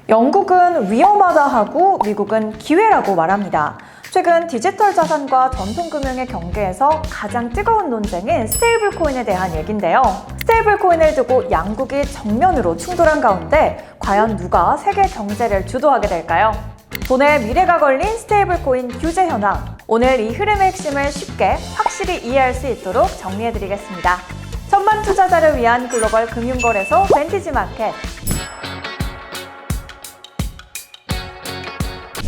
영국은 위험하다 하고 미국은 기회라고 말합니다. 최근 디지털 자산과 전통금융의 경계에서 가장 뜨거운 논쟁인 스테이블 코인에 대한 얘기인데요. 스테이블 코인을 두고 양국이 정면으로 충돌한 가운데 과연 누가 세계 경제를 주도하게 될까요? 돈의 미래가 걸린 스테이블 코인 규제 현황. 오늘 이 흐름의 핵심을 쉽게 확실히 이해할 수 있도록 정리해드리겠습니다. 천만 투자자를 위한 글로벌 금융거래소 벤티지 마켓.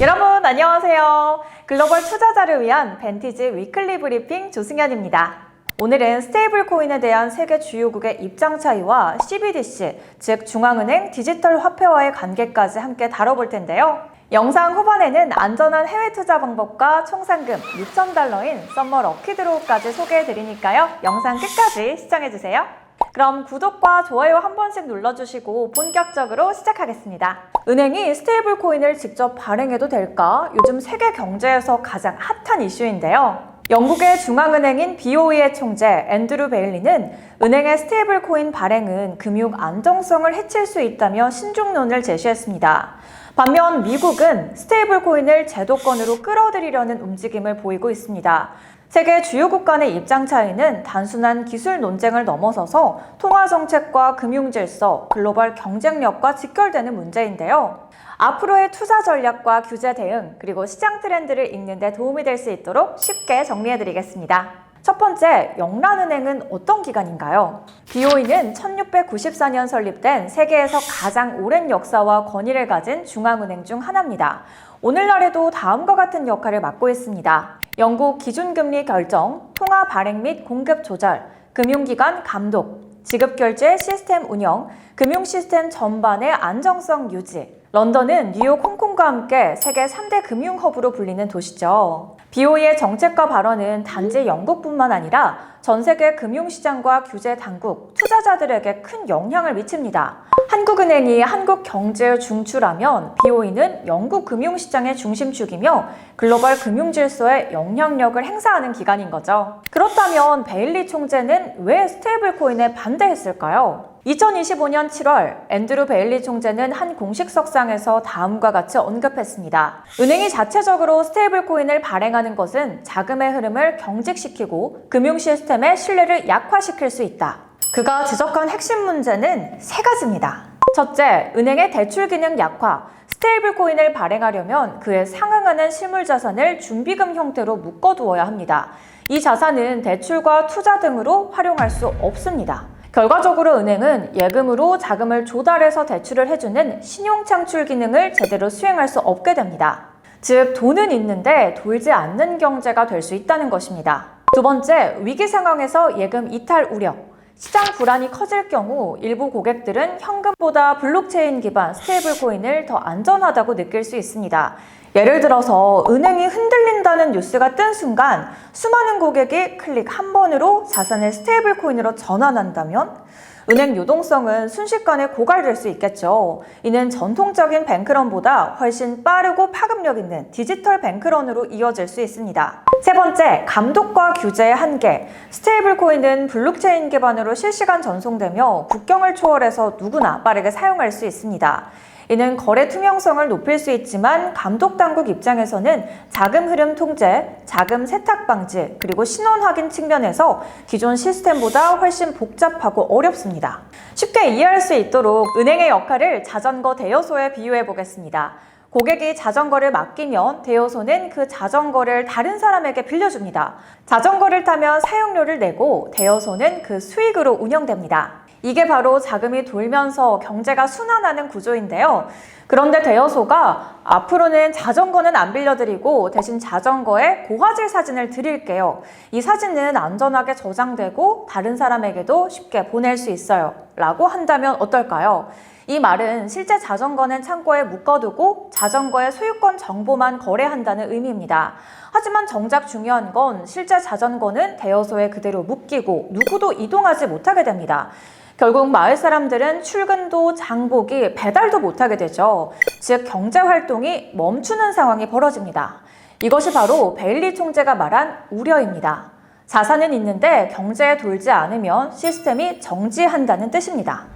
여러분 안녕하세요. 글로벌 투자자를 위한 벤티지 위클리 브리핑 조승연입니다. 오늘은 스테이블 코인에 대한 세계 주요국의 입장 차이와 CBDC, 즉 중앙은행 디지털 화폐와의 관계까지 함께 다뤄볼 텐데요. 영상 후반에는 안전한 해외 투자 방법과 총 상금 6,000달러인 썸머 럭키드로우까지 소개해드리니까요. 영상 끝까지 시청해주세요. 그럼 구독과 좋아요 한 번씩 눌러주시고 본격적으로 시작하겠습니다. 은행이 스테이블 코인을 직접 발행해도 될까? 요즘 세계 경제에서 가장 핫한 이슈인데요. 영국의 중앙은행인 BOE의 총재 앤드루 베일리는 은행의 스테이블 코인 발행은 금융 안정성을 해칠 수 있다며 신중론을 제시했습니다. 반면 미국은 스테이블 코인을 제도권으로 끌어들이려는 움직임을 보이고 있습니다. 세계 주요국 간의 입장 차이는 단순한 기술 논쟁을 넘어서서 통화 정책과 금융 질서, 글로벌 경쟁력과 직결되는 문제인데요. 앞으로의 투자 전략과 규제 대응, 그리고 시장 트렌드를 읽는 데 도움이 될 수 있도록 쉽게 정리해드리겠습니다. 첫 번째, 영란은행은 어떤 기관인가요? BOE는 1694년 설립된 세계에서 가장 오랜 역사와 권위를 가진 중앙은행 중 하나입니다. 오늘날에도 다음과 같은 역할을 맡고 있습니다. 영국 기준금리 결정, 통화 발행 및 공급 조절, 금융기관 감독, 지급결제 시스템 운영, 금융 시스템 전반의 안정성 유지. 런던은 뉴욕, 홍콩과 함께 세계 3대 금융 허브로 불리는 도시죠. BOE의 정책과 발언은 단지 영국뿐만 아니라 전 세계 금융시장과 규제 당국, 투자자들에게 큰 영향을 미칩니다. 한국은행이 한국 경제를 중추라면 BOE는 영국 금융시장의 중심축이며 글로벌 금융 질서에 영향력을 행사하는 기관인 거죠. 그렇다면 베일리 총재는 왜 스테이블 코인에 반대했을까요? 2025년 7월 앤드루 베일리 총재는 한 공식 석상에서 다음과 같이 언급했습니다. 은행이 자체적으로 스테이블 코인을 발행하는 것은 자금의 흐름을 경직시키고 금융 시스템의 신뢰를 약화시킬 수 있다. 그가 지적한 핵심 문제는 세 가지입니다. 첫째, 은행의 대출 기능 약화. 스테이블 코인을 발행하려면 그에 상응하는 실물 자산을 준비금 형태로 묶어두어야 합니다. 이 자산은 대출과 투자 등으로 활용할 수 없습니다. 결과적으로 은행은 예금으로 자금을 조달해서 대출을 해주는 신용창출 기능을 제대로 수행할 수 없게 됩니다. 즉, 돈은 있는데 돌지 않는 경제가 될 수 있다는 것입니다. 두 번째, 위기 상황에서 예금 이탈 우려. 시장 불안이 커질 경우 일부 고객들은 현금보다 블록체인 기반 스테이블 코인을 더 안전하다고 느낄 수 있습니다. 예를 들어서 은행이 흔들린다는 뉴스가 뜬 순간 수많은 고객이 클릭 한 번으로 자산을 스테이블 코인으로 전환한다면 은행 유동성은 순식간에 고갈될 수 있겠죠. 이는 전통적인 뱅크런보다 훨씬 빠르고 파급력 있는 디지털 뱅크런으로 이어질 수 있습니다. 세 번째, 감독과 규제의 한계. 스테이블 코인은 블록체인 기반으로 실시간 전송되며 국경을 초월해서 누구나 빠르게 사용할 수 있습니다. 이는 거래 투명성을 높일 수 있지만 감독 당국 입장에서는 자금 흐름 통제, 자금 세탁 방지, 그리고 신원 확인 측면에서 기존 시스템보다 훨씬 복잡하고 어렵습니다. 쉽게 이해할 수 있도록 은행의 역할을 자전거 대여소에 비유해 보겠습니다. 고객이 자전거를 맡기면 대여소는 그 자전거를 다른 사람에게 빌려줍니다. 자전거를 타면 사용료를 내고 대여소는 그 수익으로 운영됩니다. 이게 바로 자금이 돌면서 경제가 순환하는 구조인데요. 그런데 대여소가 앞으로는 자전거는 안 빌려드리고 대신 자전거에 고화질 사진을 드릴게요. 이 사진은 안전하게 저장되고 다른 사람에게도 쉽게 보낼 수 있어요. 라고 한다면 어떨까요? 이 말은 실제 자전거는 창고에 묶어두고 자전거의 소유권 정보만 거래한다는 의미입니다. 하지만 정작 중요한 건 실제 자전거는 대여소에 그대로 묶이고 누구도 이동하지 못하게 됩니다. 결국 마을 사람들은 출근도 장보기, 배달도 못하게 되죠. 즉 경제활동이 멈추는 상황이 벌어집니다. 이것이 바로 베일리 총재가 말한 우려입니다. 자산은 있는데 경제에 돌지 않으면 시스템이 정지한다는 뜻입니다.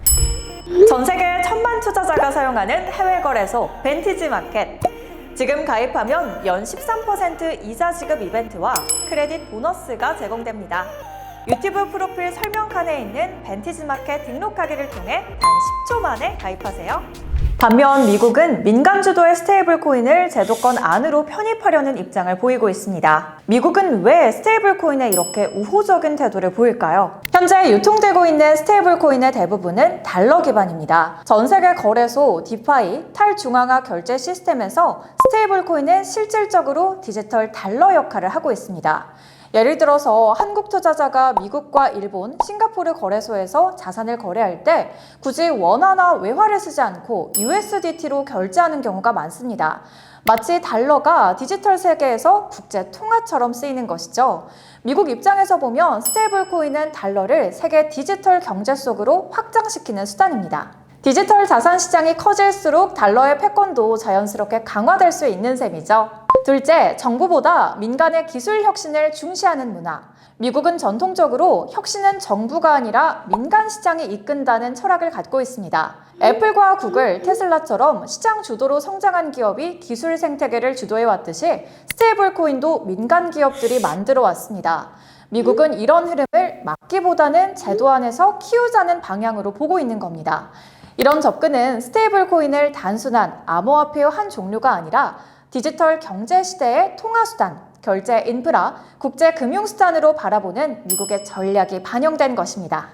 전 세계 1,000만 투자자가 사용하는 해외 거래소 벤티지 마켓. 지금 가입하면 연 13% 이자 지급 이벤트와 크레딧 보너스가 제공됩니다. 유튜브 프로필 설명칸에 있는 벤티지 마켓 등록하기를 통해 단 10초 만에 가입하세요. 반면 미국은 민간 주도의 스테이블 코인을 제도권 안으로 편입하려는 입장을 보이고 있습니다. 미국은 왜 스테이블 코인에 이렇게 우호적인 태도를 보일까요? 현재 유통되고 있는 스테이블 코인의 대부분은 달러 기반입니다. 전 세계 거래소 디파이 탈중앙화 결제 시스템에서 스테이블 코인은 실질적으로 디지털 달러 역할을 하고 있습니다. 예를 들어서 한국 투자자가 미국과 일본, 싱가포르 거래소에서 자산을 거래할 때 굳이 원화나 외화를 쓰지 않고 USDT로 결제하는 경우가 많습니다. 마치 달러가 디지털 세계에서 국제 통화처럼 쓰이는 것이죠. 미국 입장에서 보면 스테이블 코인은 달러를 세계 디지털 경제 속으로 확장시키는 수단입니다. 디지털 자산 시장이 커질수록 달러의 패권도 자연스럽게 강화될 수 있는 셈이죠. 둘째, 정부보다 민간의 기술 혁신을 중시하는 문화. 미국은 전통적으로 혁신은 정부가 아니라 민간 시장이 이끈다는 철학을 갖고 있습니다. 애플과 구글, 테슬라처럼 시장 주도로 성장한 기업이 기술 생태계를 주도해 왔듯이 스테이블 코인도 민간 기업들이 만들어 왔습니다. 미국은 이런 흐름을 막기보다는 제도 안에서 키우자는 방향으로 보고 있는 겁니다. 이런 접근은 스테이블 코인을 단순한 암호화폐의 한 종류가 아니라 디지털 경제 시대의 통화수단, 결제 인프라, 국제 금융수단으로 바라보는 미국의 전략이 반영된 것입니다.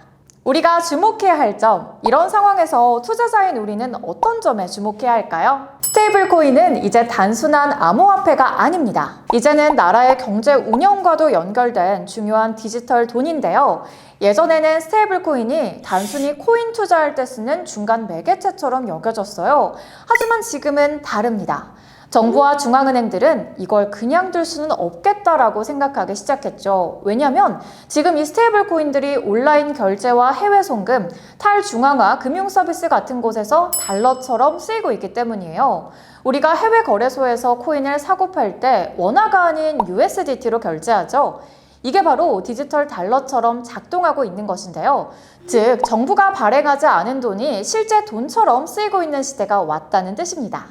우리가 주목해야 할 점, 이런 상황에서 투자자인 우리는 어떤 점에 주목해야 할까요? 스테이블 코인은 이제 단순한 암호화폐가 아닙니다. 이제는 나라의 경제 운영과도 연결된 중요한 디지털 돈인데요. 예전에는 스테이블 코인이 단순히 코인 투자할 때 쓰는 중간 매개체처럼 여겨졌어요. 하지만 지금은 다릅니다. 정부와 중앙은행들은 이걸 그냥 둘 수는 없겠다라고 생각하기 시작했죠. 왜냐하면 지금 이 스테이블 코인들이 온라인 결제와 해외 송금, 탈중앙화 금융 서비스 같은 곳에서 달러처럼 쓰이고 있기 때문이에요. 우리가 해외 거래소에서 코인을 사고 팔 때 원화가 아닌 USDT로 결제하죠. 이게 바로 디지털 달러처럼 작동하고 있는 것인데요. 즉, 정부가 발행하지 않은 돈이 실제 돈처럼 쓰이고 있는 시대가 왔다는 뜻입니다.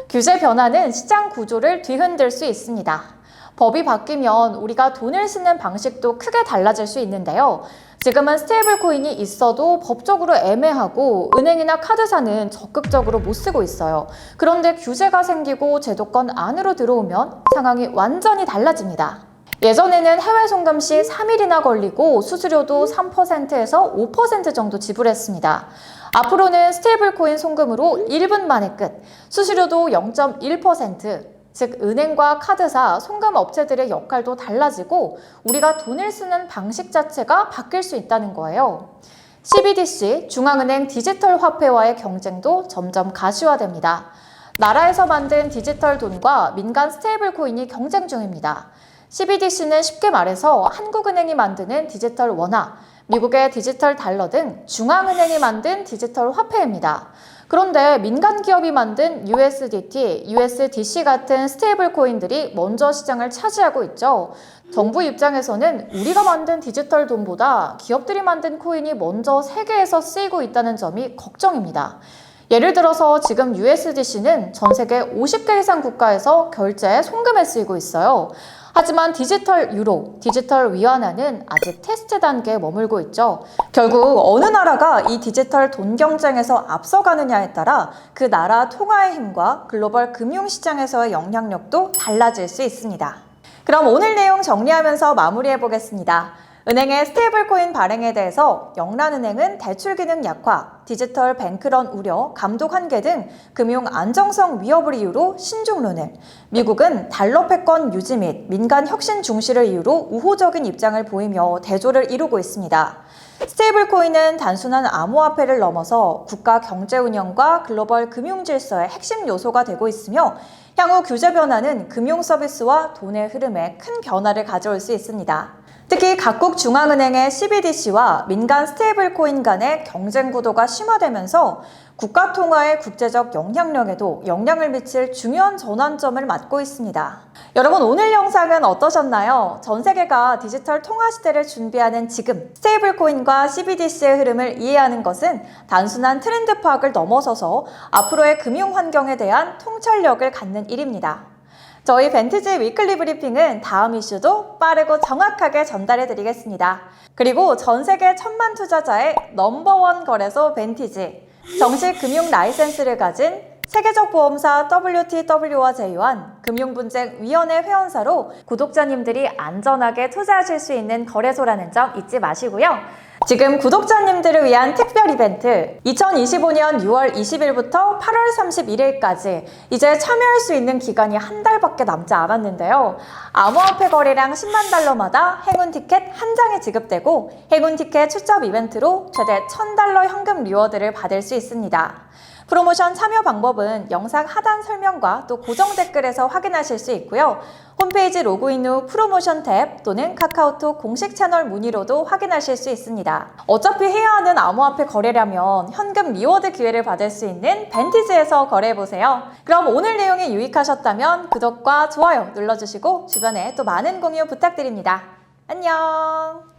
규제 변화는 시장 구조를 뒤흔들 수 있습니다. 법이 바뀌면 우리가 돈을 쓰는 방식도 크게 달라질 수 있는데요. 지금은 스테이블 코인이 있어도 법적으로 애매하고 은행이나 카드사는 적극적으로 못 쓰고 있어요. 그런데 규제가 생기고 제도권 안으로 들어오면 상황이 완전히 달라집니다. 예전에는 해외 송금 시 3일이나 걸리고 수수료도 3%에서 5% 정도 지불했습니다. 앞으로는 스테이블 코인 송금으로 1분 만에 끝, 수수료도 0.1%, 즉 은행과 카드사, 송금 업체들의 역할도 달라지고 우리가 돈을 쓰는 방식 자체가 바뀔 수 있다는 거예요. CBDC, 중앙은행 디지털 화폐와의 경쟁도 점점 가시화됩니다. 나라에서 만든 디지털 돈과 민간 스테이블 코인이 경쟁 중입니다. CBDC는 쉽게 말해서 한국은행이 만드는 디지털 원화, 미국의 디지털 달러 등 중앙은행이 만든 디지털 화폐입니다. 그런데 민간 기업이 만든 USDT, USDC 같은 스테이블 코인들이 먼저 시장을 차지하고 있죠. 정부 입장에서는 우리가 만든 디지털 돈보다 기업들이 만든 코인이 먼저 세계에서 쓰이고 있다는 점이 걱정입니다. 예를 들어서 지금 USDC는 전 세계 50개 이상 국가에서 결제, 송금에 쓰이고 있어요. 하지만 디지털 유로, 디지털 위안화는 아직 테스트 단계에 머물고 있죠. 결국 어느 나라가 이 디지털 돈 경쟁에서 앞서가느냐에 따라 그 나라 통화의 힘과 글로벌 금융시장에서의 영향력도 달라질 수 있습니다. 그럼 오늘 내용 정리하면서 마무리해 보겠습니다. 은행의 스테이블 코인 발행에 대해서 영란은행은 대출 기능 약화, 디지털 뱅크런 우려, 감독 한계 등 금융 안정성 위협을 이유로 신중론을, 미국은 달러 패권 유지 및 민간 혁신 중시를 이유로 우호적인 입장을 보이며 대조를 이루고 있습니다. 스테이블 코인은 단순한 암호화폐를 넘어서 국가 경제 운영과 글로벌 금융 질서의 핵심 요소가 되고 있으며 향후 규제 변화는 금융 서비스와 돈의 흐름에 큰 변화를 가져올 수 있습니다. 특히 각국 중앙은행의 CBDC와 민간 스테이블 코인 간의 경쟁 구도가 심화되면서 국가 통화의 국제적 영향력에도 영향을 미칠 중요한 전환점을 맞고 있습니다. 여러분, 오늘 영상은 어떠셨나요? 전 세계가 디지털 통화 시대를 준비하는 지금 스테이블 코인과 CBDC의 흐름을 이해하는 것은 단순한 트렌드 파악을 넘어서서 앞으로의 금융 환경에 대한 통찰력을 갖는 일입니다. 저희 벤티지 위클리 브리핑은 다음 이슈도 빠르고 정확하게 전달해 드리겠습니다. 그리고 전 세계 1000만 투자자의 넘버원 거래소 벤티지, 정식 금융 라이센스를 가진 세계적 보험사 WTW와 제휴한 금융분쟁위원회 회원사로 구독자님들이 안전하게 투자하실 수 있는 거래소라는 점 잊지 마시고요. 지금 구독자님들을 위한 특별 이벤트 2025년 6월 20일부터 8월 31일까지 이제 참여할 수 있는 기간이 한 달밖에 남지 않았는데요. 암호화폐 거래량 10만 달러마다 행운 티켓 한 장이 지급되고 행운 티켓 추첨 이벤트로 최대 1000달러 현금 리워드를 받을 수 있습니다. 프로모션 참여 방법은 영상 하단 설명과 또 고정 댓글에서 확인하실 수 있고요. 홈페이지 로그인 후 프로모션 탭 또는 카카오톡 공식 채널 문의로도 확인하실 수 있습니다. 어차피 해야 하는 암호화폐 거래라면 현금 리워드 기회를 받을 수 있는 벤티지에서 거래해보세요. 그럼 오늘 내용이 유익하셨다면 구독과 좋아요 눌러주시고 주변에 또 많은 공유 부탁드립니다. 안녕!